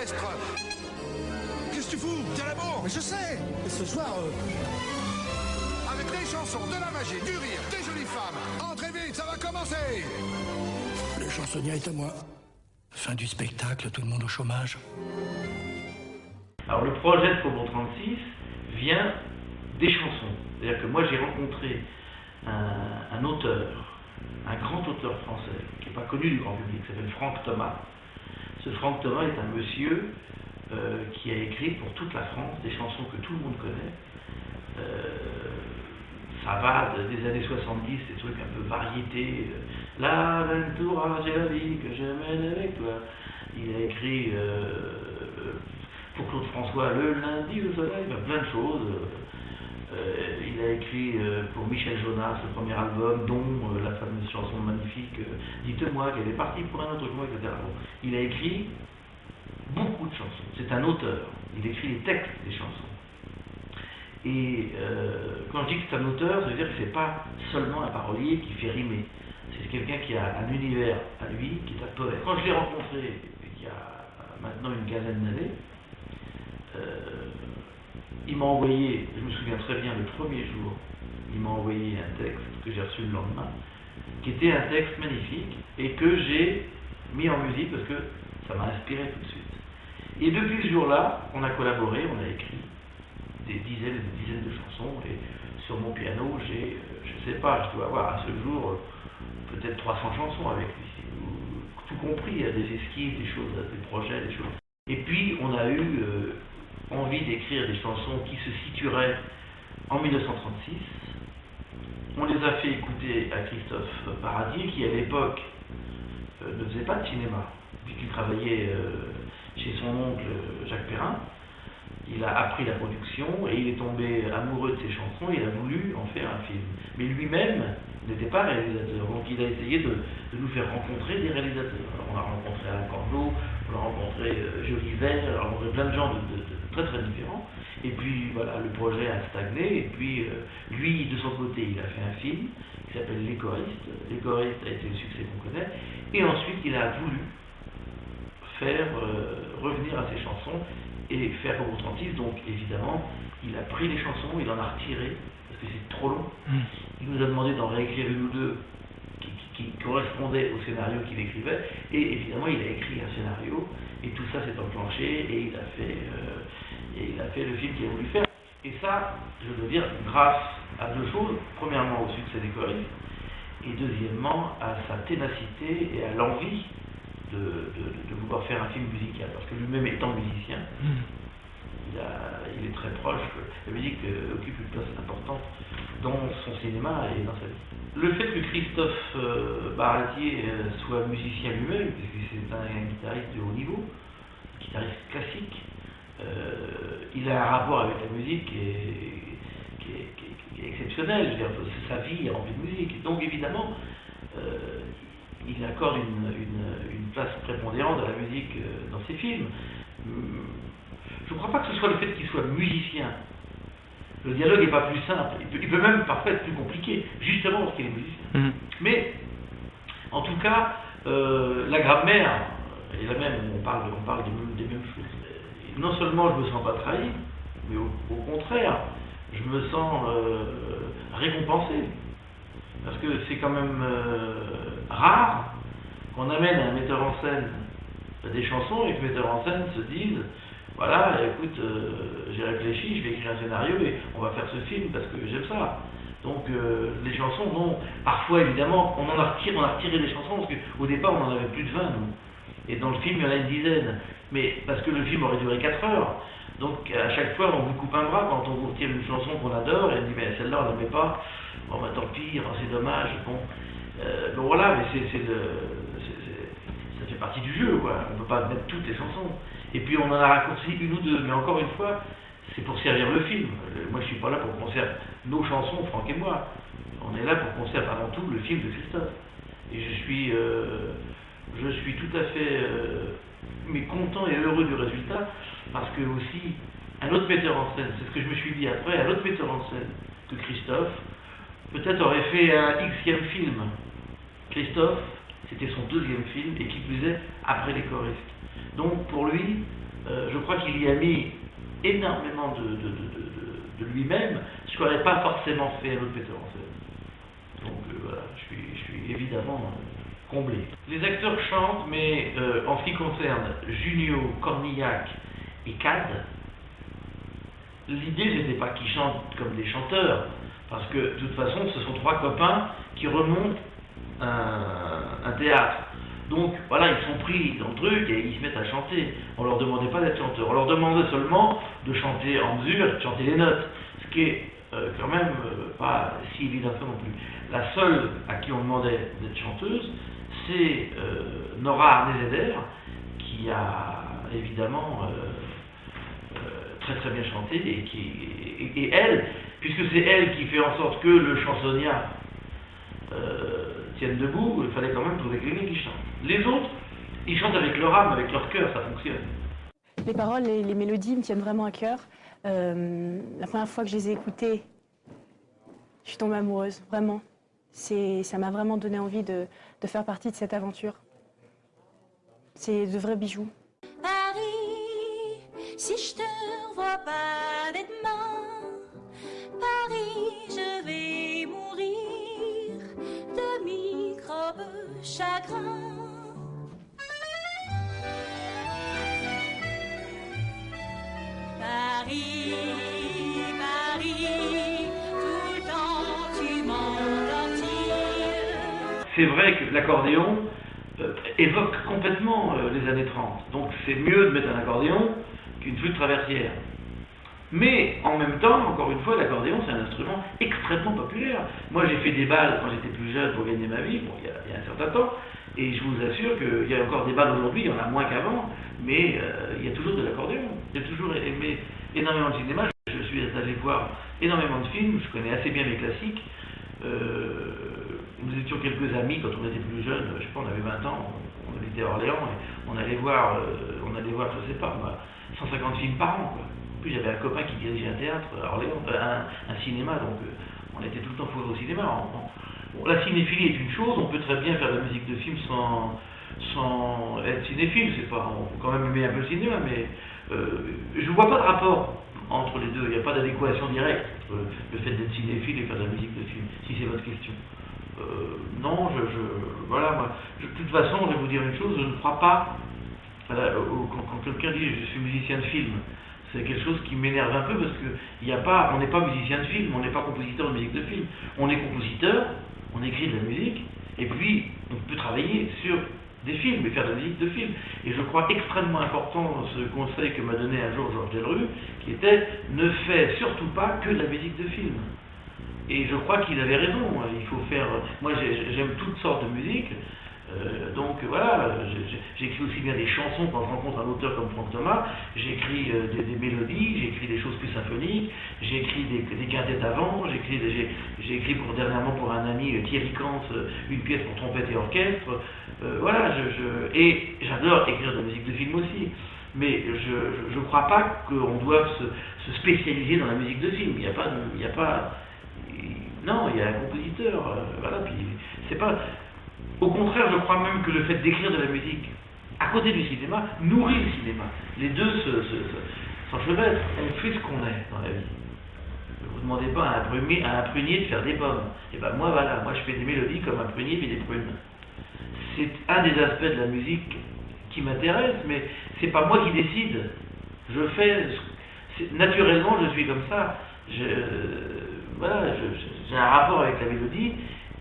orchestre. Qu'est-ce que tu fous? Tiens la bourre. Mais je sais. Et ce soir... Avec des chansons, de la magie, du rire, des jolies femmes. Entrez vite, ça va commencer. Le chansonnier est à moi. Fin du spectacle, tout le monde au chômage. Alors le projet de Faubourg 36 vient des chansons. C'est-à-dire que moi j'ai rencontré un auteur, un grand auteur français, qui n'est pas connu du grand public, qui s'appelle Franck Thomas. Ce Franck Thomas est un monsieur qui a écrit pour toute la France des chansons que tout le monde connaît. Ça va des années 70, des trucs un peu variétés. L'aventura, j'ai la vie que je mène avec toi. Il a écrit pour Claude François le lundi au soleil, plein de choses. Il a écrit pour Michel Jonas, le premier album, dont la fameuse chanson magnifique Dites-moi qu'elle est partie pour un autre jour, etc. Bon, il a écrit beaucoup de chansons. C'est un auteur. Il écrit les textes des chansons. Et quand je dis que c'est un auteur, ça veut dire que c'est pas seulement un parolier qui fait rimer. C'est quelqu'un qui a un univers à lui, qui est un poète. Quand je l'ai rencontré, il y a maintenant une quinzaine d'années, il m'a envoyé, je me souviens très bien, le premier jour, il m'a envoyé un texte que j'ai reçu le lendemain, qui était un texte magnifique et que j'ai mis en musique parce que ça m'a inspiré tout de suite. Et depuis ce jour-là, on a collaboré, on a écrit des dizaines et des dizaines de chansons, et sur mon piano, j'ai, je sais pas, je dois avoir à ce jour peut-être 300 chansons avec lui, tout compris, il y a des esquisses, des choses, des projets, des choses. Et puis on a eu envie d'écrire des chansons qui se situeraient en 1936. On les a fait écouter à Christophe Paradis, qui à l'époque ne faisait pas de cinéma, puisqu'il travaillait chez son oncle Jacques Perrin. Il a appris la production et il est tombé amoureux de ses chansons et il a voulu en faire un film. Mais lui-même n'était pas réalisateur, donc il a essayé de nous faire rencontrer des réalisateurs. Alors on a rencontré Alain Corneau, on a rencontré Jolivet, on a rencontré plein de gens de très très différents. Et puis voilà, le projet a stagné et puis lui, de son côté, il a fait un film qui s'appelle Les Choristes. Les Choristes a été le succès qu'on connaît. Et ensuite, il a voulu faire revenir à ses chansons et faire Faubourg 36, donc évidemment, il a pris les chansons, il en a retiré, parce que c'est trop long. Il nous a demandé d'en réécrire une ou deux qui correspondaient au scénario qu'il écrivait, et évidemment, il a écrit un scénario, et tout ça s'est enclenché, et il a fait le film qu'il a voulu faire. Et ça, je veux dire, grâce à deux choses. Premièrement, au succès des choristes, et deuxièmement, à sa ténacité et à l'envie de vouloir faire un film musical, parce que lui-même étant musicien, il est très proche, la musique occupe une place importante dans son cinéma et dans sa vie. Le fait que Christophe Baratier soit musicien lui-même, puisque c'est un guitariste de haut niveau, guitariste classique, il a un rapport avec la musique qui est exceptionnel. Je veux dire, sa vie est remplie de musique, donc évidemment il accorde une place prépondérante à la musique dans ses films. Je ne crois pas que ce soit le fait qu'il soit musicien. Le dialogue n'est pas plus simple. Il peut même parfois être plus compliqué, justement parce qu'il est musicien. Mais, en tout cas, la grammaire est la même. On parle des mêmes choses. Et non seulement je ne me sens pas trahi, mais au contraire, je me sens récompensé. Parce que c'est quand même rare qu'on amène à un metteur en scène des chansons et que le metteur en scène se dise voilà, écoute, j'ai réfléchi, je vais écrire un scénario et on va faire ce film parce que j'aime ça. Donc les chansons, non. Parfois, évidemment, on a retiré des chansons parce qu'au départ, on en avait plus de 20, nous. Et dans le film, il y en a une dizaine. Mais parce que le film aurait duré 4 heures. Donc à chaque fois, on vous coupe un bras quand on vous retire une chanson qu'on adore et on dit mais celle-là, on n'aimait pas. Bon, bah tant pis, c'est dommage. Bon, donc voilà, mais ça fait partie du jeu, quoi. On ne peut pas mettre toutes les chansons. Et puis on en a raccourci une ou deux, mais encore une fois, c'est pour servir le film. Moi, je suis pas là pour qu'on serve nos chansons, Franck et moi. On est là pour qu'on serve avant tout le film de Christophe. Et je suis tout à fait mais content et heureux du résultat, parce que aussi, un autre metteur en scène, c'est ce que je me suis dit après, un autre metteur en scène que Christophe, peut-être aurait fait un Xème film. Christophe, c'était son deuxième film, et qui plus est, après Les Choristes. Donc pour lui, je crois qu'il y a mis énormément de lui-même, ce qu'on n'aurait pas forcément fait à l'autre metteur en scène. Donc voilà, je suis évidemment comblé. Les acteurs chantent, mais en ce qui concerne Junio, Cornillac et Cad, l'idée c'était pas qu'ils chantent comme des chanteurs, parce que de toute façon ce sont trois copains qui remontent un théâtre. Donc voilà, ils sont pris dans le truc et ils se mettent à chanter. On leur demandait pas d'être chanteurs, on leur demandait seulement de chanter en mesure, de chanter les notes, ce qui est quand même pas si évident que ça non plus. La seule à qui on demandait d'être chanteuse, c'est Nora Arnezeder, qui a évidemment très très bien chanté et elle, puisque c'est elle qui fait en sorte que le chansonniat tienne debout, il fallait quand même trouver quelqu'un qui chante. Les autres, ils chantent avec leur âme, avec leur cœur, ça fonctionne. Les paroles et les mélodies me tiennent vraiment à cœur. La première fois que je les ai écoutées, je suis tombée amoureuse, vraiment. Ça m'a vraiment donné envie de faire partie de cette aventure. C'est de vrais bijoux. Paris, si je te revois pas dès demain, Paris, je vais mourir de microbes chagrins. Paris, Paris, tout le temps tu m'endortis. C'est vrai que l'accordéon évoque complètement les années 30. Donc c'est mieux de mettre un accordéon qu'une flûte traversière. Mais en même temps, encore une fois, l'accordéon c'est un instrument extrêmement populaire. Moi j'ai fait des balles quand j'étais plus jeune pour gagner ma vie, bon, il y a un certain temps, et je vous assure qu'il y a encore des balles aujourd'hui, il y en a moins qu'avant, mais il y a toujours de l'accordéon. J'ai toujours aimé énormément le cinéma, je suis allé voir énormément de films, je connais assez bien mes classiques. Nous étions quelques amis quand on était plus jeunes, je sais pas, on avait 20 ans, on habitait à Orléans, et on allait voir, je sais pas, 150 films par an, quoi. En plus, j'avais un copain qui dirigeait un théâtre à Orléans, un cinéma, donc on était tout le temps fourrés au cinéma. Bon, la cinéphilie est une chose, on peut très bien faire de la musique de film sans être cinéphile, c'est pas, on peut quand même aimer un peu le cinéma, mais je vois pas de rapport entre les deux, il n'y a pas d'adéquation directe entre le fait d'être cinéphile et faire de la musique de film, si c'est votre question. Non, voilà, moi, de toute façon, je vais vous dire une chose, je ne crois pas, quand quelqu'un dit je suis musicien de film, c'est quelque chose qui m'énerve un peu parce que on n'est pas musicien de film, on n'est pas compositeur de musique de film. On est compositeur, on écrit de la musique, et puis on peut travailler sur des films et faire de la musique de film. Et je crois extrêmement important ce conseil que m'a donné un jour Georges Delerue, qui était ne fais surtout pas que de la musique de film. Et je crois qu'il avait raison, il faut faire... Moi j'aime toutes sortes de musique, donc voilà, j'écris aussi bien des chansons quand je rencontre un auteur comme Franck Thomas, j'écris des mélodies, j'écris des choses plus symphoniques, j'écris des quintettes avant, j'ai écrit dernièrement pour un ami Thierry Kant une pièce pour trompette et orchestre, voilà, et j'adore écrire de la musique de film aussi, mais je ne crois pas qu'on doive se spécialiser dans la musique de film, il y a pas non, il y a un compositeur, voilà, puis c'est pas... Au contraire, je crois même que le fait d'écrire de la musique à côté du cinéma nourrit le cinéma. Les deux s'enchevêtrent. On fait ce qu'on est dans la vie. Ne vous demandez pas à un prunier de faire des pommes. Et ben moi voilà, moi je fais des mélodies comme un prunier fait des prunes. C'est un des aspects de la musique qui m'intéresse, mais c'est pas moi qui décide. Je fais naturellement, je suis comme ça. Voilà, j'ai un rapport avec la mélodie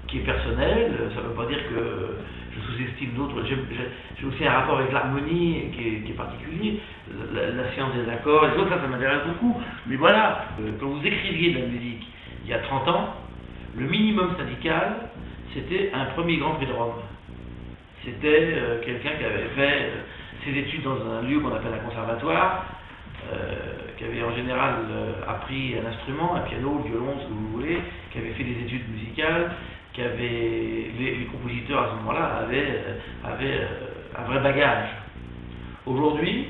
qui est personnel, ça ne veut pas dire que je sous-estime d'autres, j'ai aussi un rapport avec l'harmonie qui est particulier, la science des accords, et ça m'intéresse beaucoup, mais voilà, quand vous écriviez de la musique il y a 30 ans, le minimum syndical, c'était un premier grand prix de Rome. C'était quelqu'un qui avait fait ses études dans un lieu qu'on appelle un conservatoire, qui avait en général appris un instrument, un piano, le violon, ce que vous voulez, qui avait fait des études musicales, les compositeurs à ce moment-là avaient un vrai bagage. Aujourd'hui,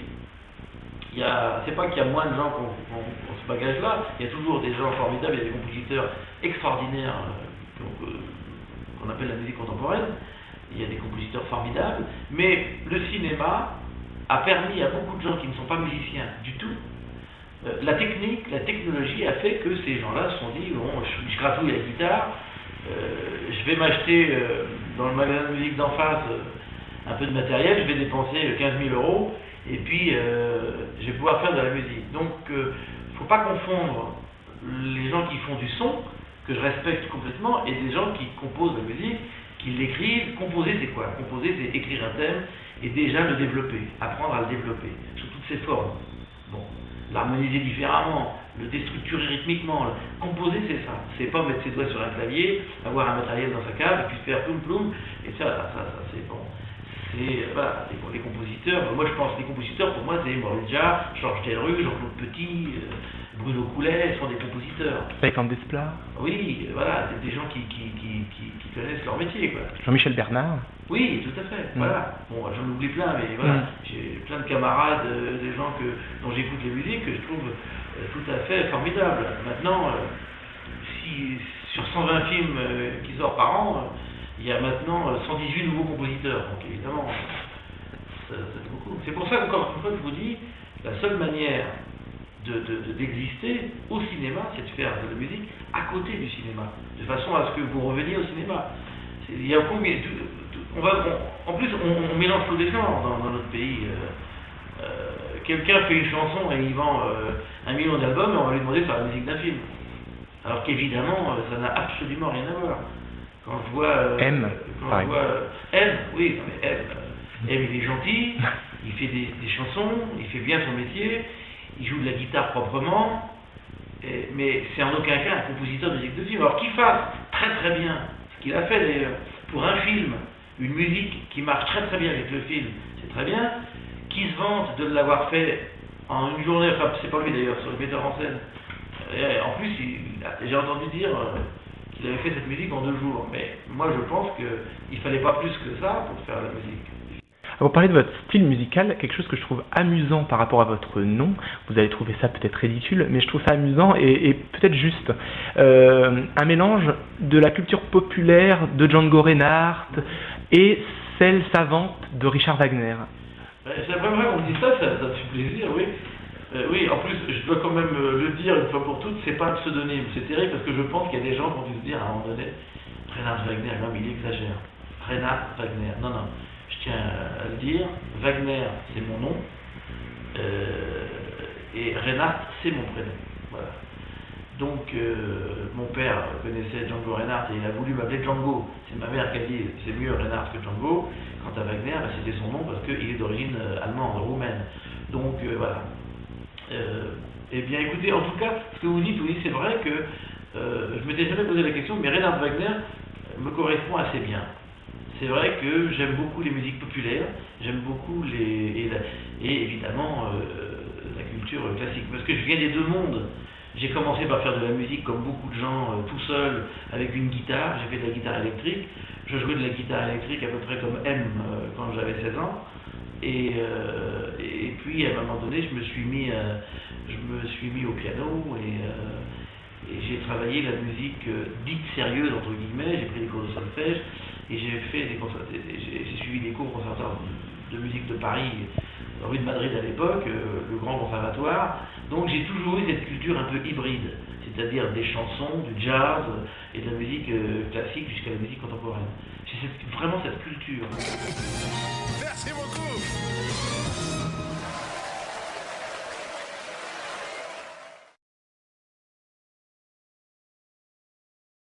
c'est pas qu'il y a moins de gens qui ont ce bagage-là, il y a toujours des gens formidables, il y a des compositeurs extraordinaires qu'on appelle la musique contemporaine, il y a des compositeurs formidables, mais le cinéma a permis à beaucoup de gens qui ne sont pas musiciens du tout, la technique, la technologie a fait que ces gens-là se sont dit, bon, je gratouille la guitare, je vais m'acheter dans le magasin de musique d'en face un peu de matériel, je vais dépenser 15 000 €, et puis je vais pouvoir faire de la musique. Donc, il ne faut pas confondre les gens qui font du son, que je respecte complètement, et des gens qui composent la musique, qui l'écrivent. Composer, c'est quoi? Composer, c'est écrire un thème et déjà le développer, apprendre à le développer, sous toutes ses formes. Bon, l'harmoniser différemment, le déstructurer rythmiquement. Composer, c'est ça. C'est pas mettre ses doigts sur un clavier, avoir un matériel dans sa cave, et puis faire ploum ploum, et ça c'est bon. Voilà, c'est pour les compositeurs. Moi, je pense que les compositeurs, pour moi, c'est Maurice Jarre, Georges Delerue, Jean-Claude Petit, Bruno Coulet, sont des compositeurs. Alexandre Desplat. Oui, voilà, c'est des gens qui connaissent leur métier, quoi. Jean-Michel Bernard. Oui, tout à fait, voilà. Bon, j'en oublie plein, mais voilà, j'ai plein de camarades, des gens dont j'écoute les musiques, que je trouve tout à fait formidables. Maintenant, si sur 120 films qui sortent par an, il y a maintenant 118 nouveaux compositeurs, donc évidemment, c'est beaucoup. C'est pour ça qu'encore une fois, je vous dis, la seule manière d'exister au cinéma, c'est de faire de la musique à côté du cinéma, de façon à ce que vous reveniez au cinéma. Il y a en plus, on mélange tous les genres dans notre pays. Quelqu'un fait une chanson et il vend 1 million d'albums et on va lui demander de faire la musique d'un film. Alors qu'évidemment, ça n'a absolument rien à voir. Quand je vois M, oui, M, il est gentil, il fait des chansons, il fait bien son métier, il joue de la guitare proprement, mais c'est en aucun cas un compositeur de musique de film. Alors qu'il fasse très très bien, ce qu'il a fait d'ailleurs, pour un film, une musique qui marche très très bien avec le film, c'est très bien, qui se vante de l'avoir fait en une journée, enfin c'est pas lui d'ailleurs, c'est le metteur en scène. Et en plus, j'ai entendu dire qu'il avait fait cette musique en 2 jours, mais moi je pense qu'il ne fallait pas plus que ça pour faire la musique. Vous parlez de votre style musical, quelque chose que je trouve amusant par rapport à votre nom. Vous allez trouver ça peut-être ridicule, mais je trouve ça amusant et peut-être juste. Un mélange de la culture populaire de Django Reinhardt et celle savante de Richard Wagner. C'est la première fois qu'on me dit ça me fait plaisir, oui. Oui, en plus, je dois quand même le dire une fois pour toutes, c'est pas un pseudonyme. C'est terrible parce que je pense qu'il y a des gens qui ont dû se dire à un moment donné, Reinhard Wagner, non mais il exagère. Reinhard Wagner, non. Je tiens à le dire, Wagner c'est mon nom, et Reinhard c'est mon prénom. Voilà. Donc mon père connaissait Django Reinhardt et il a voulu m'appeler Django. C'est ma mère qui a dit c'est mieux Reinhardt que Django. Quant à Wagner, c'était son nom parce qu'il est d'origine allemande, roumaine. Donc voilà. Eh bien écoutez, en tout cas, ce que vous dites, oui, c'est vrai que je m'étais jamais posé la question, mais Reinhard Wagner me correspond assez bien. C'est vrai que j'aime beaucoup les musiques populaires, j'aime beaucoup et évidemment la culture classique, parce que je viens des 2 mondes. J'ai commencé par faire de la musique comme beaucoup de gens tout seul avec une guitare, j'ai fait de la guitare électrique, je jouais de la guitare électrique à peu près comme M quand j'avais 16 ans, et puis à un moment donné je me suis mis au piano et j'ai travaillé la musique dite sérieuse entre guillemets, j'ai pris des cours de solfège. Et j'ai suivi des cours au conservatoire de musique de Paris, rue de Madrid à l'époque, le grand conservatoire. Donc j'ai toujours eu cette culture un peu hybride, c'est-à-dire des chansons, du jazz et de la musique classique jusqu'à la musique contemporaine. J'ai vraiment cette culture.